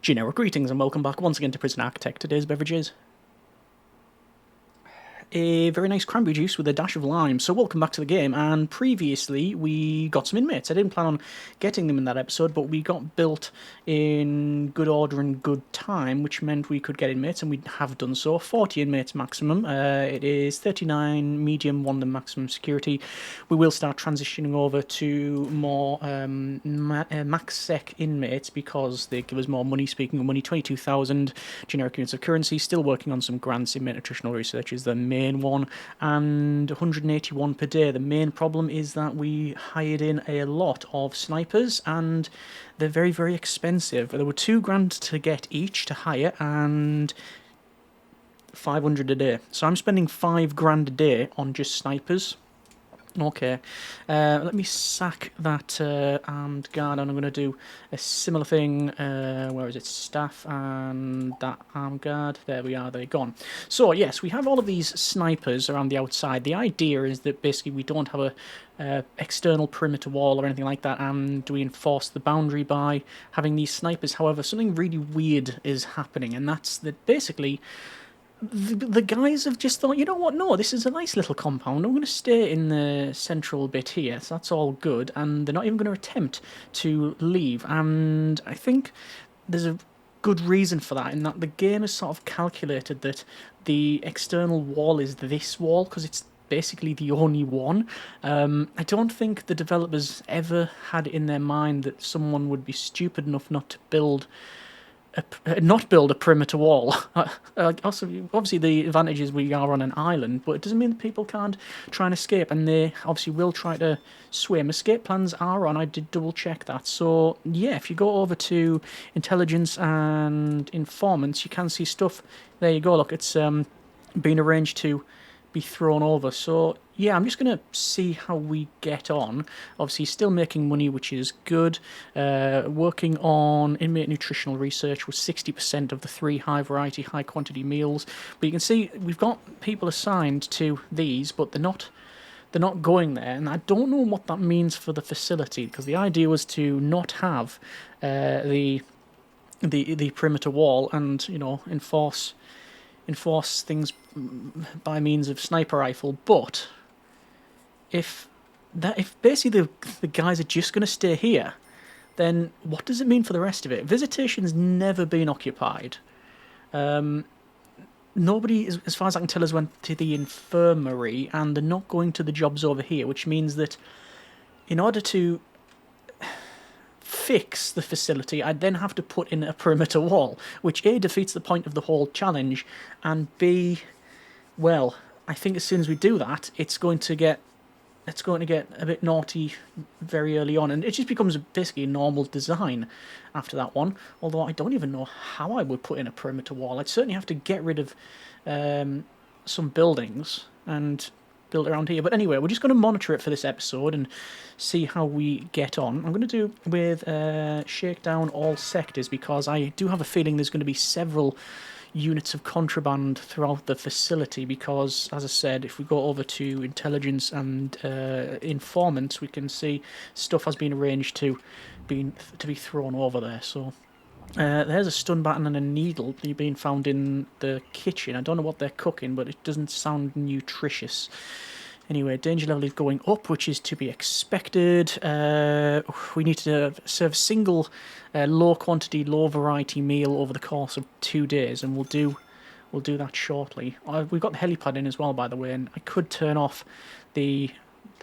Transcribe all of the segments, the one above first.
Generic greetings and welcome back once again to Prison Architect. Today's beverage is a very nice cranberry juice with a dash of lime. So welcome back to the game, and previously we got some inmates. I didn't plan on getting them in that episode, but we got built in good order and good time, which meant we could get inmates, and we have done so. 40 inmates maximum. It is 39 medium, 1 the maximum security. We will start transitioning over to more max sec inmates because they give us more money. Speaking of money, 22,000 generic units of currency. Still working on some grants. Inmate nutritional research is the main one, and 181 per day. The main problem is that we hired in a lot of snipers and they're very, very expensive. There were £2,000 to get each to hire and 500 a day. So I'm spending £5,000 a day on just snipers. Okay, let me sack that armed guard, and I'm going to do a similar thing. Where is it? Staff and that armed guard. There we are, they're gone. So, yes, we have all of these snipers around the outside. The idea is that basically we don't have a external perimeter wall or anything like that, and we enforce the boundary by having these snipers. However, something really weird is happening, and that's that basically the guys have just thought, you know what, no, this is a nice little compound. I'm going to stay in the central bit here, so that's all good. And they're not even going to attempt to leave. And I think there's a good reason for that, in that the game has sort of calculated that the external wall is this wall, because it's basically the only one. I don't think the developers ever had it in their mind that someone would be stupid enough not to build a perimeter wall. Also, obviously, the advantage is we are on an island, but it doesn't mean that people can't try and escape, and they obviously will try to swim. Escape plans are on. I did double check that. So yeah, if you go over to intelligence and informants, you can see stuff. There you go. Look, it's been arranged to be thrown over. So yeah, I'm just going to see how we get on. Obviously, still making money, which is good. Working on inmate nutritional research with 60% of the 3 high variety, high quantity meals. But you can see we've got people assigned to these, but they're not going there. And I don't know what that means for the facility, because the idea was to not have the perimeter wall and, you know, enforce things by means of sniper rifle, but if basically the guys are just going to stay here, then what does it mean for the rest of it? Visitation's never been occupied. Nobody, as far as I can tell, has went to the infirmary, and they're not going to the jobs over here, which means that in order to fix the facility, I'd then have to put in a perimeter wall, which A, defeats the point of the whole challenge, and B, well, I think as soon as we do that, it's going to get a bit naughty very early on, and it just becomes basically a normal design after that one. Although I don't even know how I would put in a perimeter wall. I'd certainly have to get rid of some buildings and build around here. But anyway, we're just going to monitor it for this episode and see how we get on. I'm going to do with shake down all sectors, because I do have a feeling there's going to be several units of contraband throughout the facility, because, as I said, if we go over to intelligence and informants, we can see stuff has been arranged to be thrown over there. So there's a stun baton and a needle being found in the kitchen. I don't know what they're cooking, but it doesn't sound nutritious. Anyway, danger level is going up, which is to be expected. We need to serve single low quantity, low variety meal over the course of 2 days, and we'll do that shortly. We've got the helipad in as well, by the way, and I could turn off the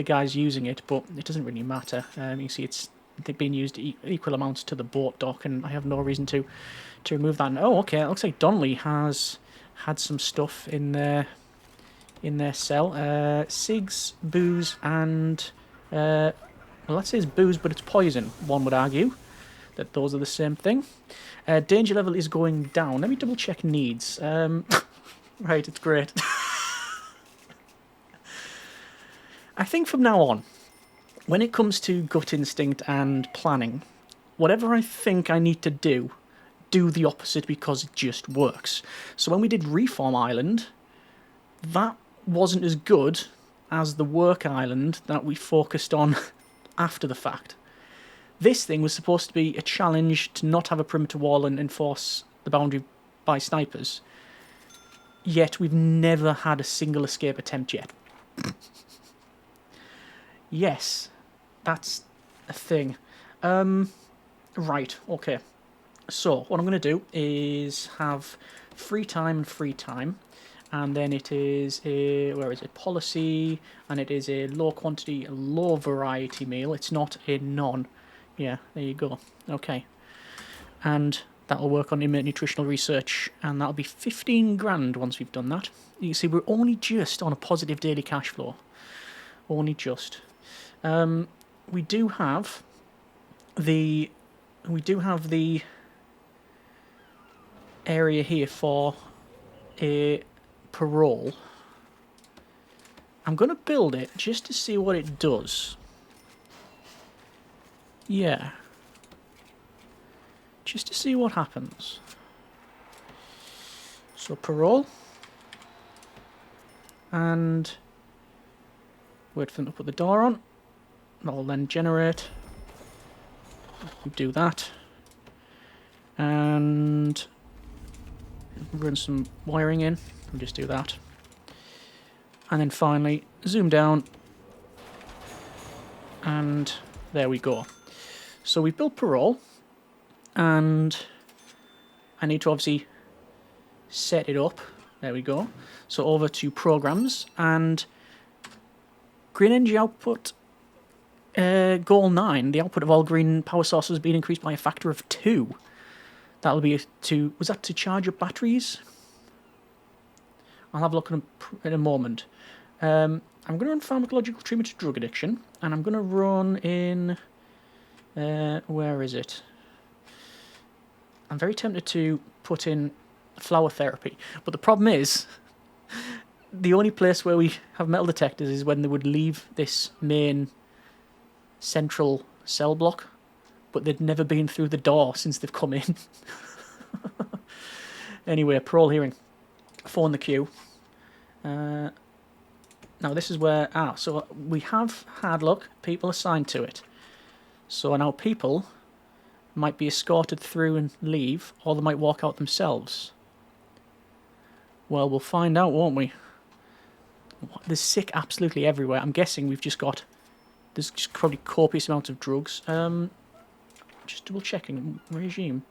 guys using it, but it doesn't really matter. You can see they've been used equal amounts to the boat dock, and I have no reason to remove that. And, oh, okay, it looks like Donnelly has had some stuff in their cell. Cigs, booze, and well, that says booze, but it's poison. One would argue that those are the same thing. Danger level is going down. Let me double check needs. Right, it's great. I think from now on, when it comes to gut instinct and planning, whatever I think I need to do the opposite, because it just works. So when we did Reform Island, that wasn't as good as the work island that we focused on after the fact. This thing was supposed to be a challenge to not have a perimeter wall and enforce the boundary by snipers. Yet we've never had a single escape attempt yet. Yes, that's a thing. Right, okay. So, what I'm going to do is have free time, and then it is a, where is it, policy, and it is a low quantity, low variety meal. It's not a non. Yeah, there you go. Okay. And that'll work on inmate nutritional research, and that'll be 15 grand once we've done that. You can see we're only just on a positive daily cash flow. Only just. We do have the area here for a parole. I'm going to build it just to see what it does. Yeah. Just to see what happens. So parole. And wait for them to put the door on. That'll then generate. We do that. And run some wiring in. We'll just do that. And then finally zoom down. And there we go. So we've built parole. And I need to obviously set it up. There we go. So over to programs and green energy output. Goal 9, the output of all green power sources has been increased by a factor of 2. That'll be to, was that to charge up batteries? I'll have a look in a moment. I'm going to run pharmacological treatment to drug addiction, and I'm going to run in, where is it? I'm very tempted to put in flower therapy, but the problem is, the only place where we have metal detectors is when they would leave this main central cell block, but they'd never been through the door since they've come in. Anyway, parole hearing. 4 in the queue. Now this is where, so we have had, look, people assigned to it. So now people might be escorted through and leave, or they might walk out themselves. Well, we'll find out, won't we? There's sick absolutely everywhere. I'm guessing we've just got, there's just probably copious amounts of drugs. Just double checking regime.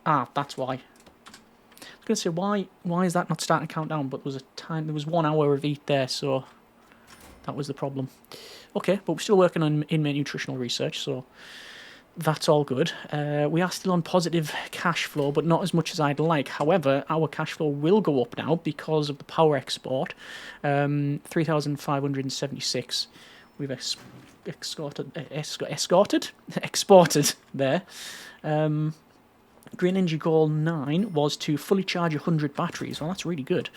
That's why. I was going to say why is that not starting to count down? But there was 1 hour of eat there, so that was the problem. Okay, but we're still working on inmate nutritional research, so that's all good. We are still on positive cash flow, but not as much as I'd like. However, our cash flow will go up now because of the power export. 3,576. We've exported there. Green Energy Goal 9 was to fully charge 100 batteries. Well, that's really good.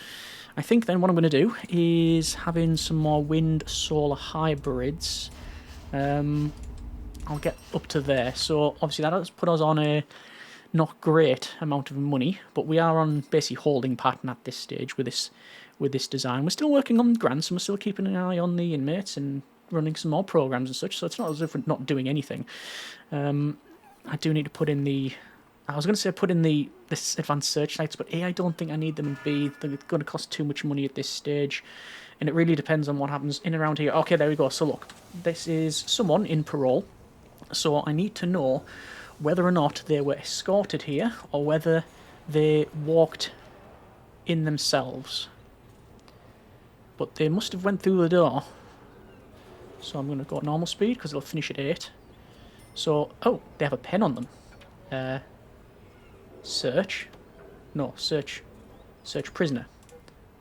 I think then what I'm going to do is have in some more wind solar hybrids. I'll get up to there. So obviously that has put us on a not great amount of money, but we are on basically holding pattern at this stage with this design. We're still working on grants and we're still keeping an eye on the inmates and running some more programs and such, so it's not as if we're not doing anything. I do need to put in the, I was going to say put in this advanced searchlights, but A, I don't think I need them, and B, they're going to cost too much money at this stage, and it really depends on what happens in and around here. Okay, there we go. So look, this is someone in parole, so I need to know whether or not they were escorted here or whether they walked in themselves. But they must have went through the door. So I'm going to go at normal speed because it'll finish at 8. So, oh, they have a pen on them. Search prisoner.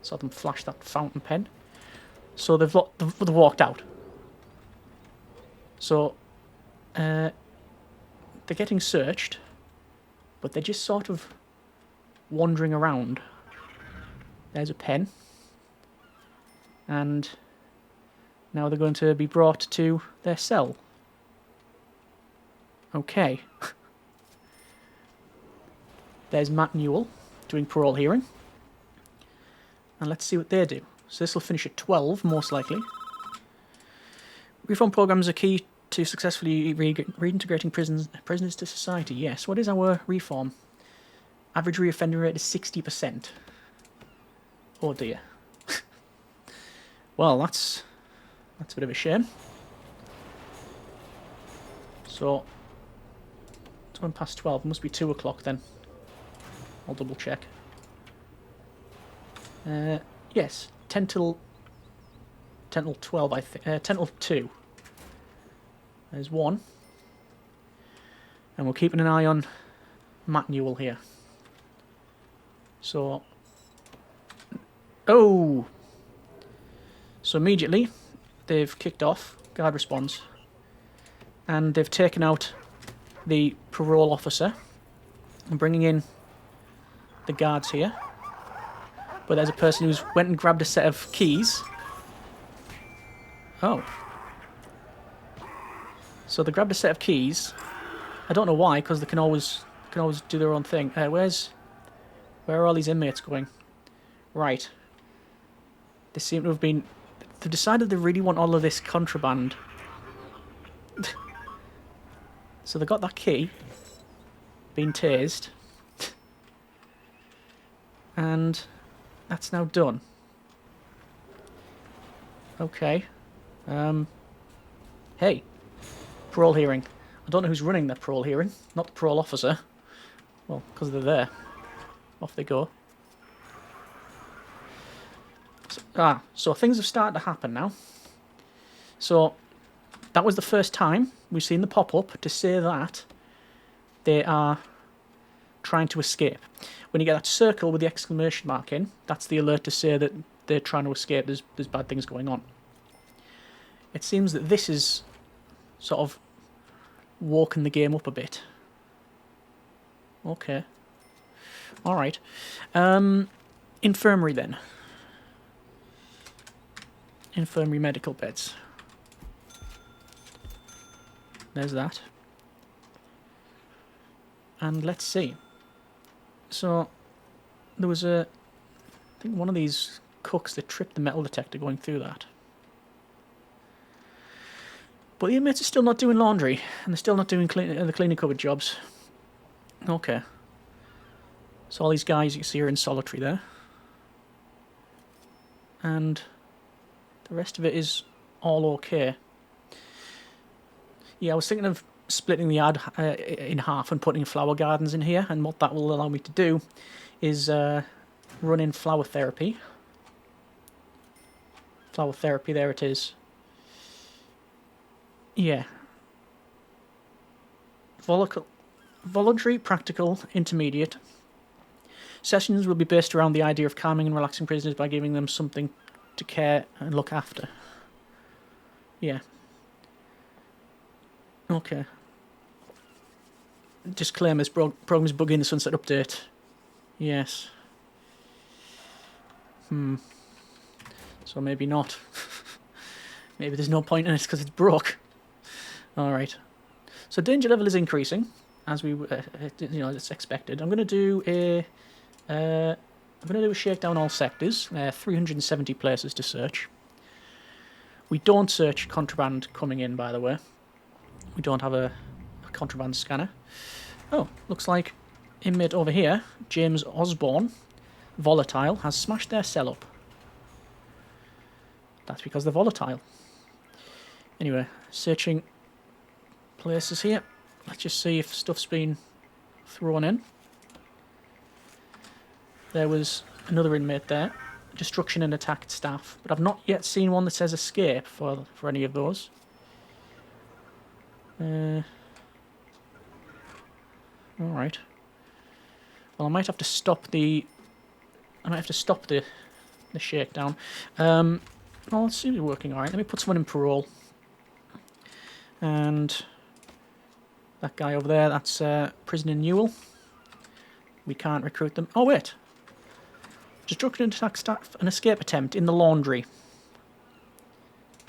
Saw them flash that fountain pen. So they've walked out. So, they're getting searched, but they're just sort of wandering around. There's a pen. And now they're going to be brought to their cell. Okay. There's Matt Newell doing parole hearing. And let's see what they do. So this will finish at 12, most likely. Reform programs are key to successfully reintegrating prisoners to society. Yes. What is our reform? Average reoffender rate is 60%. Oh dear. Well, that's a bit of a shame. So, it's 1 past 12. It must be 2 o'clock then. I'll double check. Yes, 10 till 12, I think. 10 till 2. There's one. And we're keeping an eye on Matt Newell here. So... Oh! So immediately, they've kicked off. Guard response. And they've taken out the parole officer. And bringing in the guards here. But there's a person who's went and grabbed a set of keys. Oh. So they grabbed a set of keys. I don't know why, because they can always do their own thing. Where are all these inmates going? Right. They seem to have been... They've decided they really want all of this contraband. So they got that key. Been tased. And that's now done. Okay. Hey. Parole hearing. I don't know who's running that parole hearing. Not the parole officer. Well, because they're there. Off they go. So things have started to happen now. So, that was the first time we've seen the pop-up to say that they are trying to escape. When you get that circle with the exclamation mark in, that's the alert to say that they're trying to escape, there's bad things going on. It seems that this is sort of walking the game up a bit. Okay. Alright. Infirmary then. Infirmary medical beds. There's that. And let's see. So, there was I think one of these cooks that tripped the metal detector going through that. But the inmates are still not doing laundry, and they're still not doing the cleaning cupboard jobs. Okay. So all these guys you see are in solitary there. And the rest of it is all okay. Yeah, I was thinking of splitting the ad in half and putting flower gardens in here, and what that will allow me to do is run in flower therapy. Flower therapy, there it is. Yeah. Voluntary, practical, intermediate. Sessions will be based around the idea of calming and relaxing prisoners by giving them something to care and look after. Yeah. Okay. Disclaimers, programs bug in the sunset update. Yes. So maybe not. Maybe there's no point in it because it's broke. Alright. So danger level is increasing, as we, as expected. I'm going to do a shakedown all sectors. 370 places to search. We don't search contraband coming in, by the way. We don't have a contraband scanner. Oh, looks like inmate over here, James Osborne, volatile, has smashed their cell up. That's because they're volatile. Anyway, searching places here. Let's just see if stuff's been thrown in. There was another inmate there. Destruction and attacked staff. But I've not yet seen one that says escape for any of those. Alright. Well, I might have to stop the shakedown. Well, let's see if it's working alright. Let me put someone in parole. And that guy over there, that's prisoner Newell. We can't recruit them. Oh, wait. Destruction and attack staff, an escape attempt in the laundry.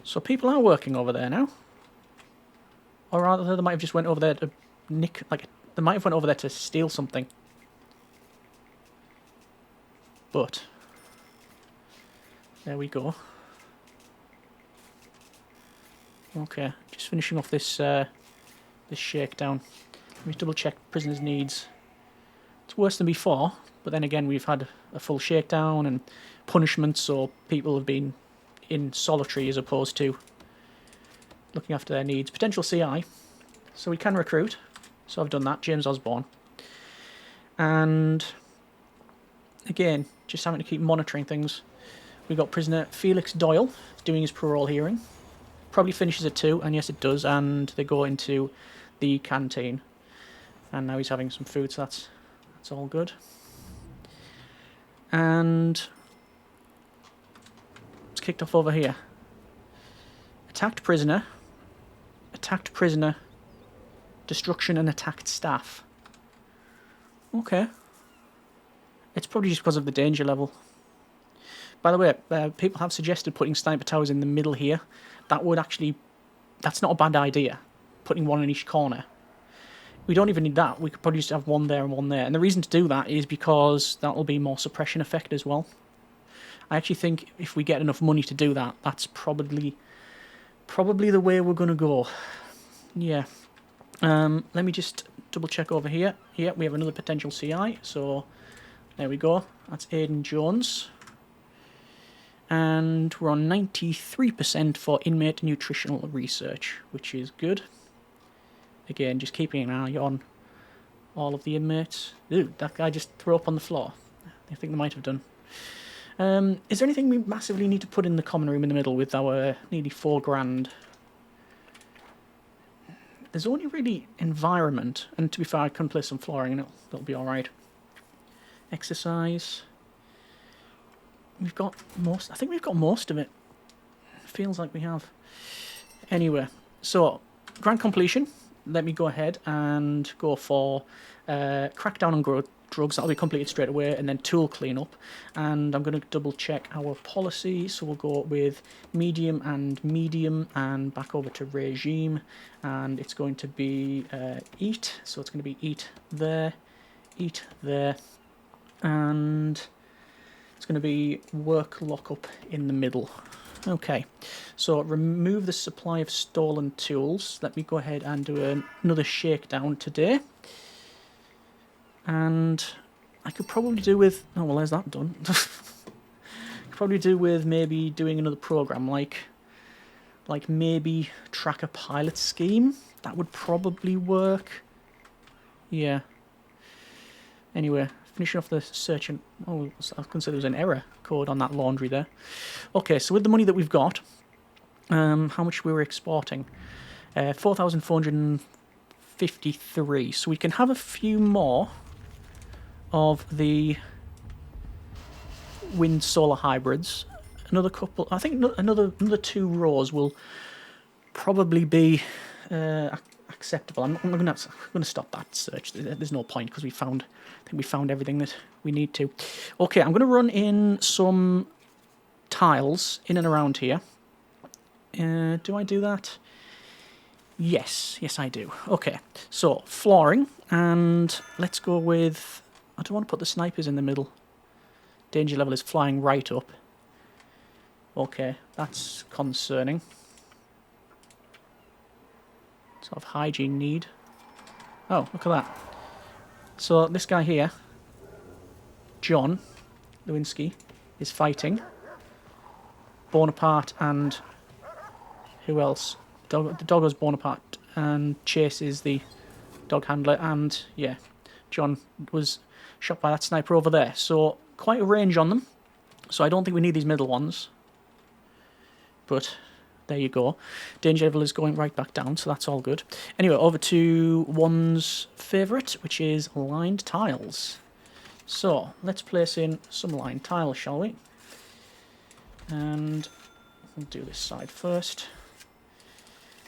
So people are working over there now. Or rather, they might have just went over there to nick, they might have went over there to steal something. But, there we go. Okay, just finishing off this this shakedown. Let me double check prisoners' needs. It's worse than before, but then again we've had a full shakedown and punishments, so people have been in solitary as opposed to looking after their needs. Potential CI, so we can recruit. So I've done that, James Osborne. And again, just having to keep monitoring things. We've got prisoner Felix Doyle doing his parole hearing. Probably finishes at 2, and yes it does, and they go into the canteen. And now he's having some food, so that's all good. And it's kicked off over here. Attacked prisoner, destruction and attacked staff. Okay. It's probably just because of the danger level. By the way, people have suggested putting sniper towers in the middle here. That's not a bad idea, putting one in each corner. We don't even need that. We could probably just have one there and one there. And the reason to do that is because that will be more suppression effect as well. I actually think if we get enough money to do that, that's probably the way we're going to go. Yeah. Let me just double check over here. Yeah, we have another potential CI. So there we go. That's Aidan Jones. And we're on 93% for inmate nutritional research, which is good. Again, just keeping an eye on all of the inmates. Ooh, that guy just threw up on the floor. I think they might have done. Is there anything we massively need to put in the common room in the middle with our nearly £4,000? There's only really environment, and to be fair, I can place some flooring and it'll be alright. Exercise. We've got most. I think we've got most of it. Feels like we have. Anyway, so grand completion. Let me go ahead and go for crackdown on drugs. That'll be completed straight away, and then tool cleanup. And I'm going to double check our policy. So we'll go with medium, and back over to regime. And it's going to be eat. So it's going to be eat there, and it's going to be work lockup in the middle. Okay, so remove the supply of stolen tools. Let me go ahead and do another shakedown today. And I could probably do with... Oh, well, there's that done. Could probably do with maybe doing another program, like maybe track a pilot scheme. That would probably work. Yeah. Anyway, finishing off the search and... Oh, I was going to say there was an error code on that laundry there. Okay, so with the money that we've got, how much we were exporting? 4,453. So we can have a few more of the wind solar hybrids. Another couple... I think another 2 rows will probably be acceptable. I'm going to stop that search. There's no point because I think we found everything that we need to. Okay, I'm going to run in some tiles in and around here. Do I do that? Yes, I do. Okay, so flooring, and let's go with... I don't want to put the snipers in the middle. Danger level is flying right up. Okay, that's concerning. Sort of hygiene need. Oh, look at that. So this guy here, John Lewinsky, is fighting Bonaparte and who else? The dog was Bonaparte, and Chase is the dog handler, and yeah, John was shot by that sniper over there. So quite a range on them. So I don't think we need these middle ones. But there you go. Danger level is going right back down, so that's all good. Anyway, over to one's favourite, which is lined tiles. So let's place in some lined tiles, shall we? And we'll do this side first.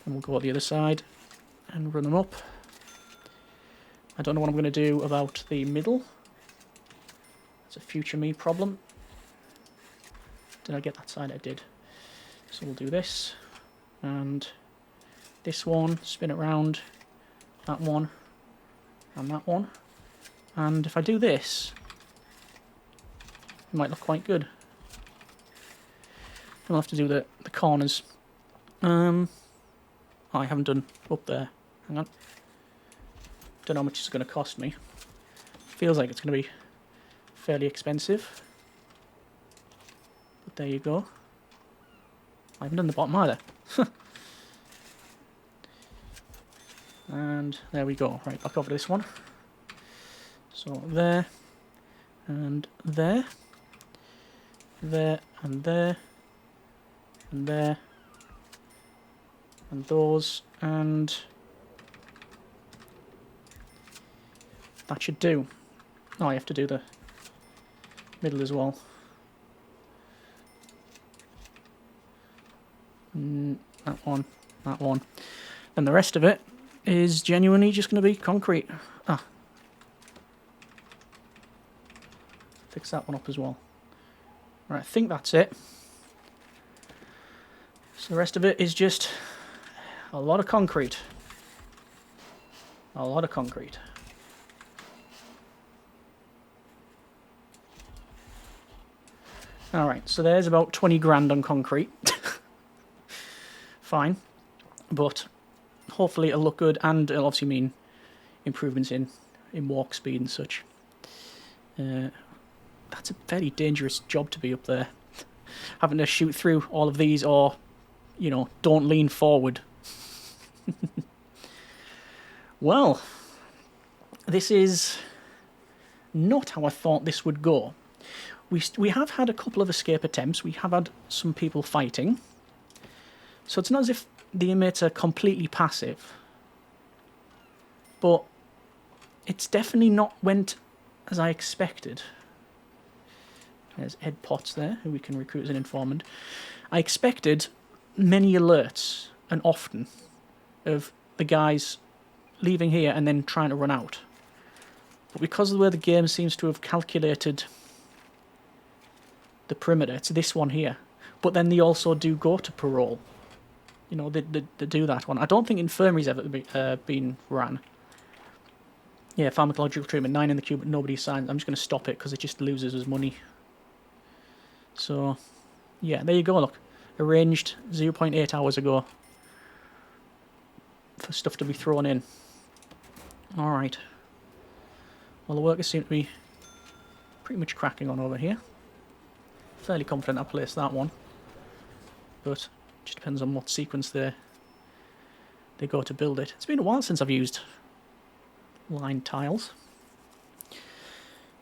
And we'll go to the other side and run them up. I don't know what I'm going to do about the middle. It's a future me problem. Did I get that side? I did. So we'll do this. And this one, spin it round. That one. And that one. And if I do this, it might look quite good. We'll have to do the corners. I haven't done up there. Hang on. Don't know how much it's going to cost me. Feels like it's going to be fairly expensive. But there you go. I haven't done the bottom either. And there we go. Right, back over to this one. So there, and there, there, and there, and there, and those, and that should do. Oh, I have to do the middle as well. That one, that one. And the rest of it is genuinely just going to be concrete. Ah. Fix that one up as well. Right, I think that's it. So the rest of it is just a lot of concrete. A lot of concrete. Alright, so there's about 20 grand on concrete. Fine. But hopefully it'll look good, and it'll obviously mean improvements in walk speed and such. That's a very dangerous job to be up there. Having to shoot through all of these, or, you know, don't lean forward. Well, this is not how I thought this would go. We have had a couple of escape attempts. We have had some people fighting. So it's not as if the inmates are completely passive. But it's definitely not went as I expected. There's Ed Potts there, who we can recruit as an informant. I expected many alerts, and often, of the guys leaving here and then trying to run out. But because of the way the game seems to have calculated the perimeter, it's this one here. But then they also do go to parole. You know, they do that one. I don't think infirmary's ever been ran. Yeah, pharmacological treatment, 9 in the queue, but nobody signs. I'm just going to stop it because it just loses us money. So, yeah, there you go, look. Arranged 0.8 hours ago for stuff to be thrown in. Alright. Well, the workers seem to be pretty much cracking on over here. Fairly confident I placed that one. But it just depends on what sequence they go to build it. It's been a while since I've used line tiles.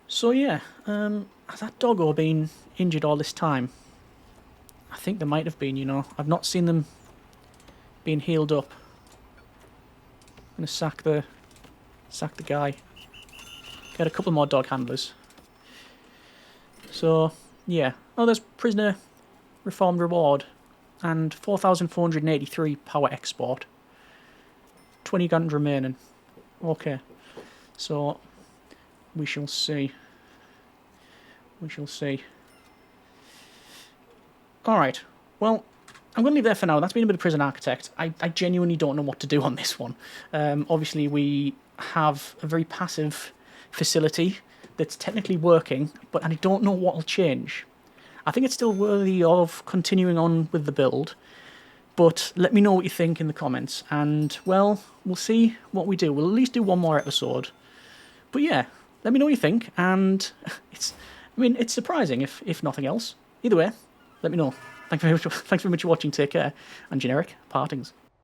So yeah, has that doggo been injured all this time? I think they might have been, you know. I've not seen them being healed up. I'm going to sack the guy. Get a couple more dog handlers. So, yeah. Oh, there's prisoner reformed reward. And 4,483 power export. 20 grand remaining. Okay. So, we shall see. We shall see. Alright. Well, I'm going to leave there for now. That's been a bit of Prison Architect. I genuinely don't know what to do on this one. Obviously, we have a very passive facility that's technically working, but I don't know what will change. I think it's still worthy of continuing on with the build, but let me know what you think in the comments, and, well, we'll see what we do. We'll at least do one more episode. But yeah, let me know what you think, and it's surprising, if nothing else. Either way, let me know. Thanks very much for watching, take care, and generic partings.